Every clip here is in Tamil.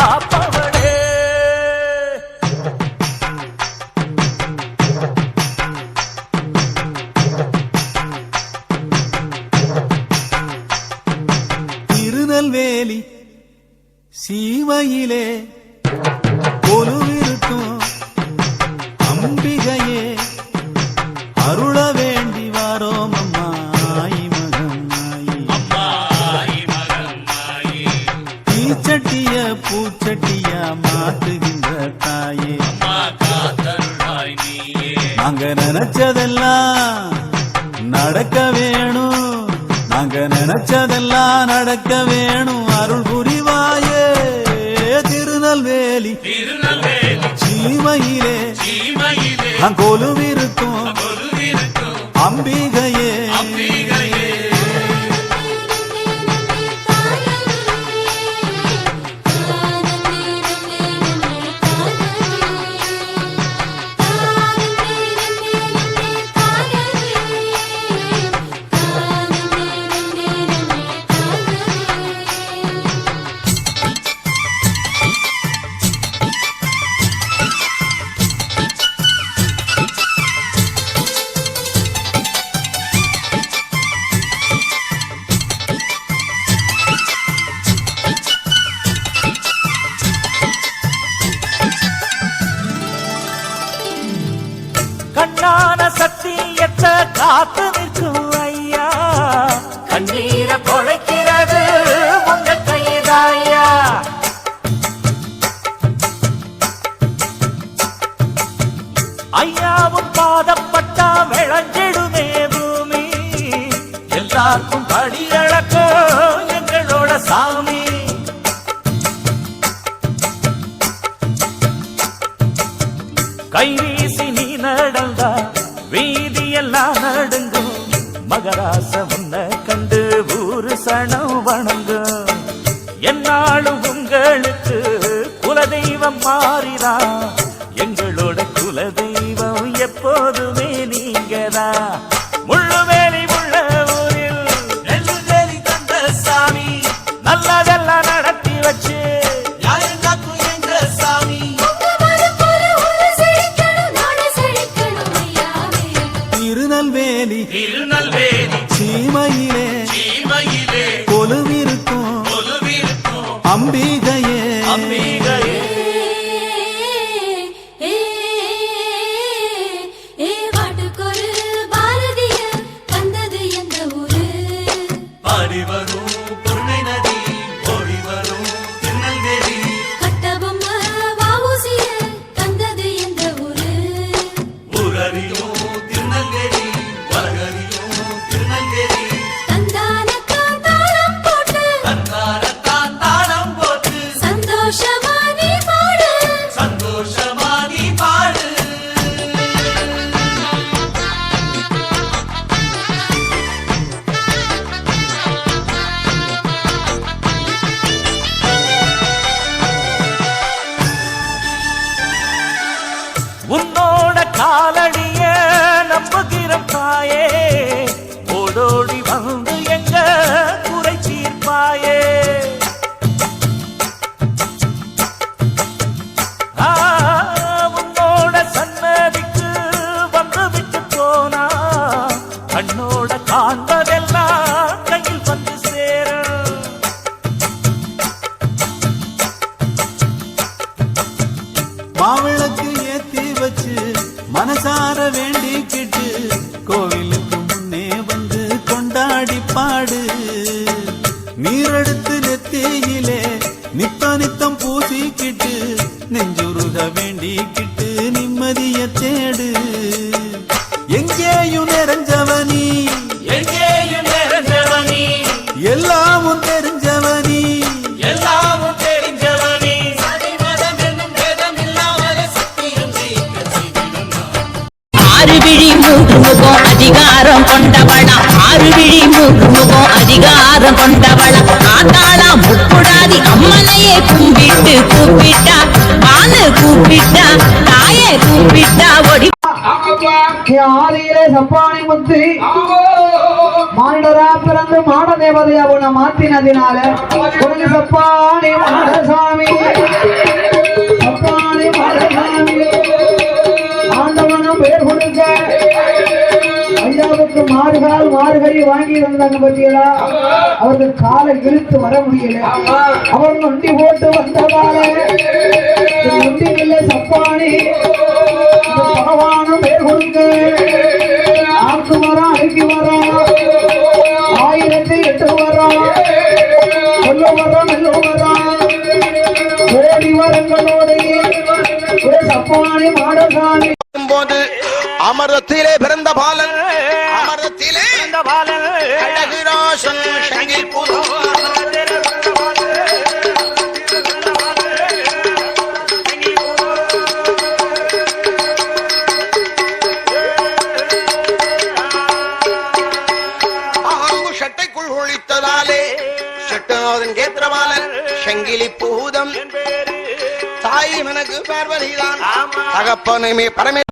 காப்பவளே. திருநெல்வேலி சீமையிலே கொலுவிருக்கும் அம்பிகையே அருள வேண்டி வாரோம் அம்மா ஆயி மகம் ஆயி. தீச்சட்டிய பூச்சட்டியா மாத்துகின்ற தாயே நாங்க நினைச்சதெல்லாம் நடக்க வேணும், நாங்க நினைச்சதெல்லாம் நடக்க வேணும். அருள் புரிவாயே திருநெல்வேலி சீமையிலே கொலுவிருக்கும் அம்பிகையே. கண்ணான சத்தியத்தை காத்து நிற்கும் ஐயா, கண்ணீரை பொழைக்கிறது உங்க கைதாயா. ஐயாவும் பாதப்பட்டா விளைஞ்சிடுமே பூமி, எல்லாருக்கும் படி இழக்கும் எங்களோட சாமி. கைவீசி நீ நடந்தா வீதியெல்லாம் நடுங்கும், மகராச முன்ன கண்டு ஊரு சனம் வணங்கும். என்னாலும் உங்களுக்கு குலதெய்வம் மாறினா, எங்களோட குலதெய்வம் எப்போதுமே நீங்கதா. முள்ளுவேலி உள்ள ஊரில் நெல்லுவேலி தந்த சாமி, நல்லதெல்லாம் நடத்தி வச்சு திருநெல்வேலி சீமையிலே கொலுவிருக்கும் அம்பிகையே. உன்னோட காலடிய நம்புகிற தாயே, ஓடோடி வந்து எங்க குறை தீர்ப்பாயே. உன்னோட சன்னதிக்கு வந்து விட்டு போனா, கண்ணோட காண்பதெல்லாம் கையில் வந்து சேரும். மாவிளக்கு ஏத்தி வச்சு மனசார வேண்டிக்கிட்டு, கோவிலுக்கு முன்னே வந்து கொண்டாடி பாடு. நீரெடுத்து நெத்தியிலே நித்தம் பூசிக்கிட்டு, நெஞ்சுருக வேண்டிக்கிட்டு நிம்மதிய தேடு. எங்கேயும் நிறைஞ்சவனி, எங்கேயும் நிறைஞ்சவனி, எல்லாமும் தெரிஞ்சவனி, எல்லாமும் தெரிஞ்சவனி. ஆறுவிழி மூன்று முகம் அதிகாரம் கொண்டவளா, ஆறுவிழி மூன்று முகம் அதிகாரம் கொண்டவளா. ஆத்தாளா முக்குடாதி அம்மனையே கும்பிட்டு கூப்பிட்டா, பானு கூப்பிட்டா, தாயே கூப்பிட்டா. ஒடி ஆதியிலே சப்பானி முத்தி மானிடரா பிறந்து மாட தேவதையா உன்னை மாத்தினதினால சப்பானி மாடசாமி ஆறுகால் மாறுகறி வாங்கி வந்தாங்க பத்தியலா அவர்கள் காலை இழுத்து வர முடியல அவர் நொண்டி போட்டு வந்ததால நொண்டி இல்லை சப்பானி பகவானும் பேர் கொடுங்க ஆக்கு வரான் அழுக்கி வரான் 1008 வரான் சொல்ல வரான் நல்ல வரான் ஓடி வரங்களோடு சப்பானி மாடசாமி போது அமரத்திலே பிறந்த பாலன் அமரத்திலே பாலன் அழகுராசன் சங்கில் சட்டைக்குள் ஒழித்ததாலே சட்டநாதன் கேத்திரபாலன் சங்கிலி பூதம் தாய் மனக்கு பார்வதிதான் தகப்பனுமே பரமே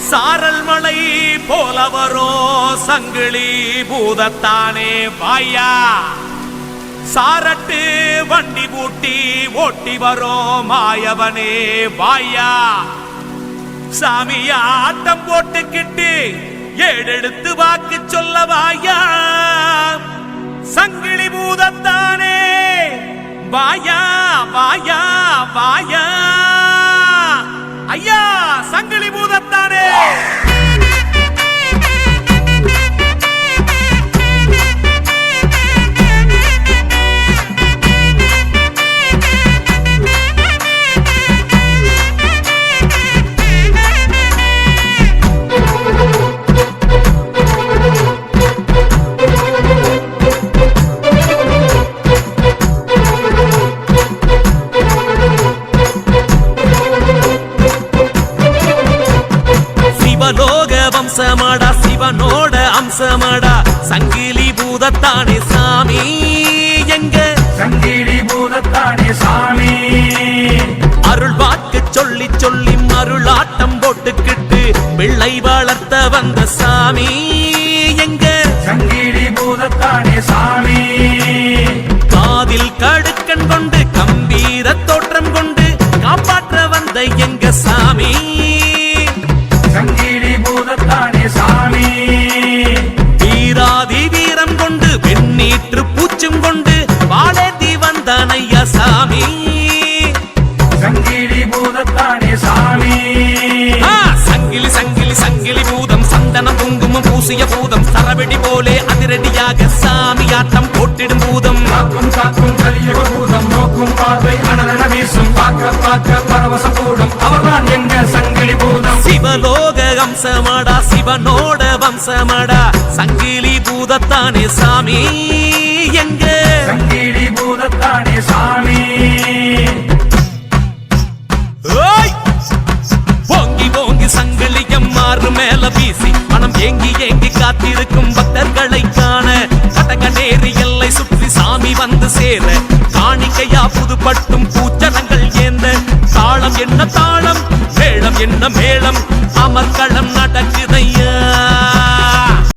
சாரல் மலை போல வரும் சங்கிலி பூதத்தானே வாயா சாரட்டு வண்டி பூட்டி ஓட்டி வரும் மாயவனே வாயா சாமியா ஆட்டம் போட்டுக்கிட்டு ஏடெடுத்து வாக்கு சொல்ல வாயா சங்கிலி பூதத்தானே வாயா வாயா வாயா ஐயா சங்கிலி பூதத்தானே வம்சமாடா சிவனோட அம்சமாடா சங்கிலி பூதத்தானே சாமி எங்க சங்கிலி பூதத்தானே சாமி அருள் வாக்கு சொல்லி சொல்லி மருளாட்டம் போட்டுக்கிட்டு பிள்ளை வளர்த்த வந்த சாமி எங்க சங்கிலி பூதத்தானே சாமி காதில் கடுக்கன் கொண்டு கம்பீர தோற்றம் கொண்டு காப்பாற்ற வந்த எங்க சாமி சங்கிலி பூதத்தானே சாமி வீராதி வீரம் கொண்டு வெண்ணீற்று பூச்சும் கொண்டு வாழேந்தி வந்தான் ஐயா சாமி சங்கிலி பூதத்தானே சாமி சங்கிலி சங்கிலி சங்கிலி பூதம் சந்தனம் குங்குமம் பூசிய பூதம் சரவெடி போலே அதிரடியாக சாமி ஆட்டம் போட்டிடும் பூதம் காக்கும் காக்கும் கலியுக பூதம் நோக்கும் பார்வை அனலன வீசும் பார்க்க பார்க்க பரவச கூடும் அவர்தான் எங்க சங்கிலி பூதம் சிவலோக அம்சமாடா சிவனோட வம்சமாடா சங்கிலி பூதத்தானே சாமி எங்க சங்கிலி பூதத்தானே சாமி ஓங்கி ஓங்கி சங்கிலியம் மாறு மேல வீசி மனம் ஏங்கி ஏங்கி காத்திருக்கும் பக்தர்களை காண கடகநேரி எல்லை சுற்றி சாமி வந்து சேர காணிக்கையா புதுப்பட்டும் பூச்சரங்கள் ஏந்த தாளம் என்ன தாளம் மேளம் என்ன மேளம் அமர்களம் நடக்கிற